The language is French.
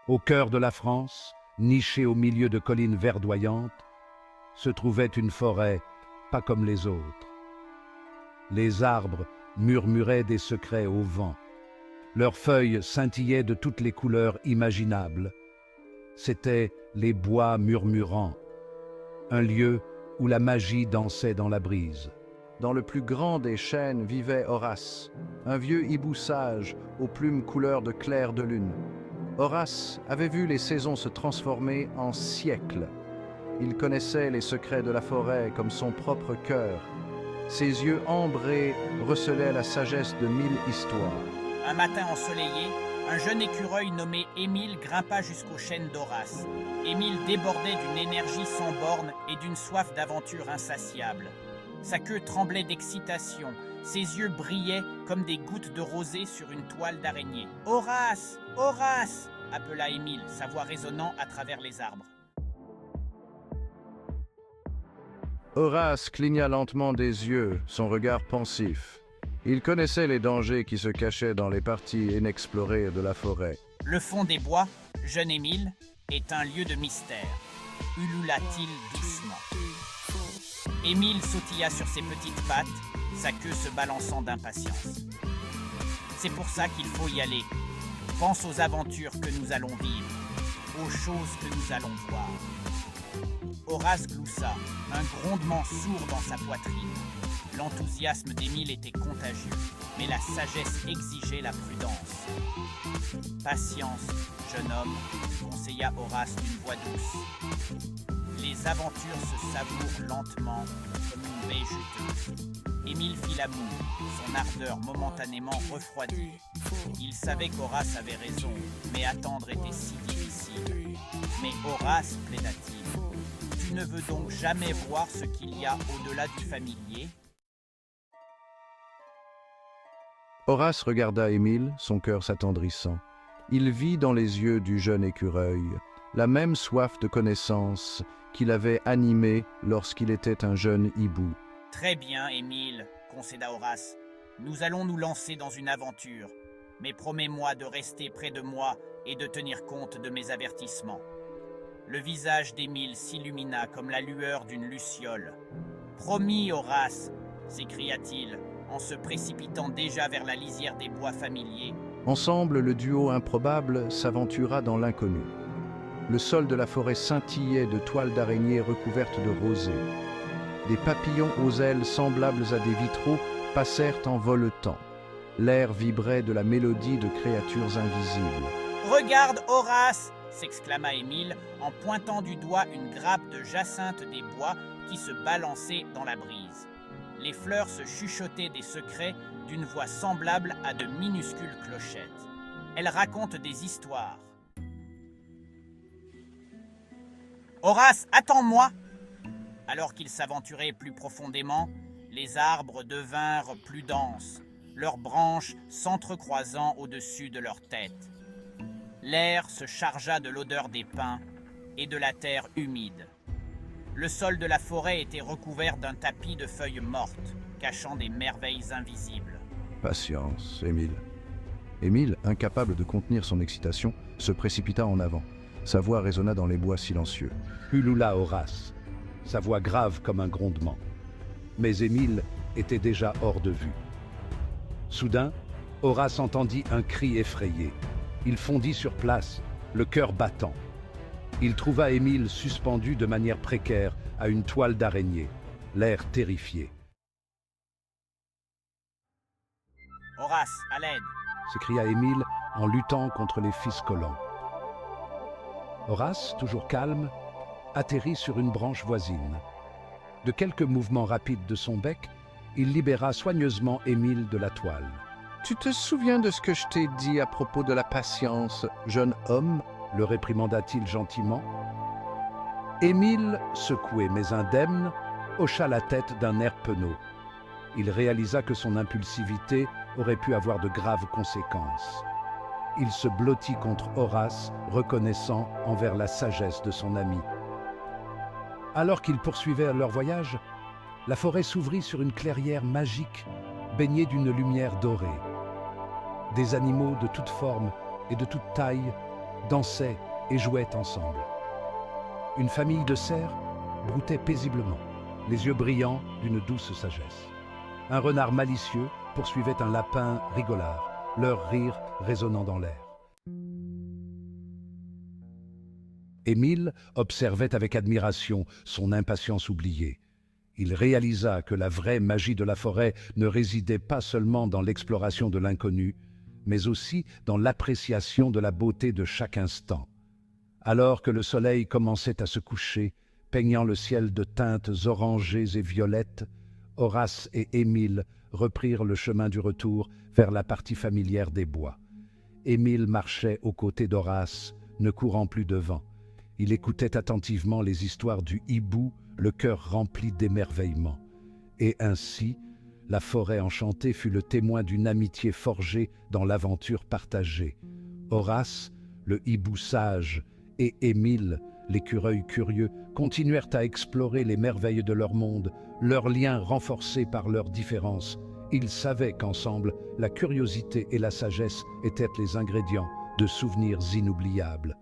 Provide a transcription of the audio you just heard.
Au cœur de la France, nichée au milieu de collines verdoyantes, se trouvait une forêt pas comme les autres. Les arbres murmuraient des secrets au vent. Leurs feuilles scintillaient de toutes les couleurs imaginables. C'étaient les bois murmurants, un lieu où la magie dansait dans la brise. Dans le plus grand des chênes vivait Horace, un vieux hibou sage aux plumes couleur de clair de lune. Horace avait vu les saisons se transformer en siècles. Il connaissait les secrets de la forêt comme son propre cœur. Ses yeux ambrés recelaient la sagesse de 1000 histoires. Un matin ensoleillé, un jeune écureuil nommé Émile grimpa jusqu'au chêne d'Horace. Émile débordait d'une énergie sans borne et d'une soif d'aventure insatiable. Sa queue tremblait d'excitation, ses yeux brillaient comme des gouttes de rosée sur une toile d'araignée. « Horace! Horace !» appela Émile, sa voix résonnant à travers les arbres. Horace cligna lentement des yeux, son regard pensif. Il connaissait les dangers qui se cachaient dans les parties inexplorées de la forêt. Le fond des bois, jeune Émile, est un lieu de mystère, ulula-t-il doucement. Émile sautilla sur ses petites pattes, sa queue se balançant d'impatience. C'est pour ça qu'il faut y aller. Pense aux aventures que nous allons vivre, aux choses que nous allons voir. Horace gloussa, un grondement sourd dans sa poitrine. L'enthousiasme d'Émile était contagieux, mais la sagesse exigeait la prudence. Patience, jeune homme, conseilla Horace d'une voix douce. Les aventures se savourent lentement, comme une baie juteuse. Émile fit la moue, son ardeur momentanément refroidie. Il savait qu'Horace avait raison, mais attendre était si difficile. Mais Horace, plaida-t-il, tu ne veux donc jamais voir ce qu'il y a au-delà du familier ? Horace regarda Émile, son cœur s'attendrissant. Il vit dans les yeux du jeune écureuil la même soif de connaissance qui l'avait animé lorsqu'il était un jeune hibou. « Très bien, Émile, concéda Horace. Nous allons nous lancer dans une aventure, mais promets-moi de rester près de moi et de tenir compte de mes avertissements. » Le visage d'Émile s'illumina comme la lueur d'une luciole. « Promis, Horace !» s'écria-t-il, en se précipitant déjà vers la lisière des bois familiers. Ensemble, le duo improbable s'aventura dans l'inconnu. Le sol de la forêt scintillait de toiles d'araignées recouvertes de rosée. Des papillons aux ailes semblables à des vitraux passèrent en voletant. L'air vibrait de la mélodie de créatures invisibles. « Regarde, Horace !» s'exclama Émile en pointant du doigt une grappe de jacinthe des bois qui se balançait dans la brise. Les fleurs se chuchotaient des secrets d'une voix semblable à de minuscules clochettes. Elles racontent des histoires. « Horace, attends-moi !» Alors qu'ils s'aventuraient plus profondément, les arbres devinrent plus denses, leurs branches s'entrecroisant au-dessus de leurs têtes. L'air se chargea de l'odeur des pins et de la terre humide. Le sol de la forêt était recouvert d'un tapis de feuilles mortes, cachant des merveilles invisibles. Patience, Émile. Émile, incapable de contenir son excitation, se précipita en avant. Sa voix résonna dans les bois silencieux. Ulula Horace, sa voix grave comme un grondement. Mais Émile était déjà hors de vue. Soudain, Horace entendit un cri effrayé. Il fondit sur place, le cœur battant. Il trouva Émile suspendu de manière précaire à une toile d'araignée, l'air terrifié. « Horace, à l'aide !» s'écria Émile en luttant contre les fils collants. Horace, toujours calme, atterrit sur une branche voisine. De quelques mouvements rapides de son bec, il libéra soigneusement Émile de la toile. « Tu te souviens de ce que je t'ai dit à propos de la patience, jeune homme ?» le réprimanda-t-il gentiment. Émile, secoué mais indemne, hocha la tête d'un air penaud. Il réalisa que son impulsivité aurait pu avoir de graves conséquences. Il se blottit contre Horace, reconnaissant envers la sagesse de son ami. Alors qu'ils poursuivaient leur voyage, la forêt s'ouvrit sur une clairière magique, baignée d'une lumière dorée. Des animaux de toutes formes et de toute taille dansaient et jouaient ensemble. Une famille de cerfs broutait paisiblement, les yeux brillants d'une douce sagesse. Un renard malicieux poursuivait un lapin rigolard, leur rire résonnant dans l'air. Émile observait avec admiration son impatience oubliée. Il réalisa que la vraie magie de la forêt ne résidait pas seulement dans l'exploration de l'inconnu, mais aussi dans l'appréciation de la beauté de chaque instant. Alors que le soleil commençait à se coucher, peignant le ciel de teintes orangées et violettes, Horace et Émile reprirent le chemin du retour vers la partie familière des bois. Émile marchait aux côtés d'Horace, ne courant plus devant. Il écoutait attentivement les histoires du hibou, le cœur rempli d'émerveillement. Et ainsi, la forêt enchantée fut le témoin d'une amitié forgée dans l'aventure partagée. Horace, le hibou sage, et Émile, l'écureuil curieux, continuèrent à explorer les merveilles de leur monde, leurs liens renforcés par leurs différences. Ils savaient qu'ensemble, la curiosité et la sagesse étaient les ingrédients de souvenirs inoubliables.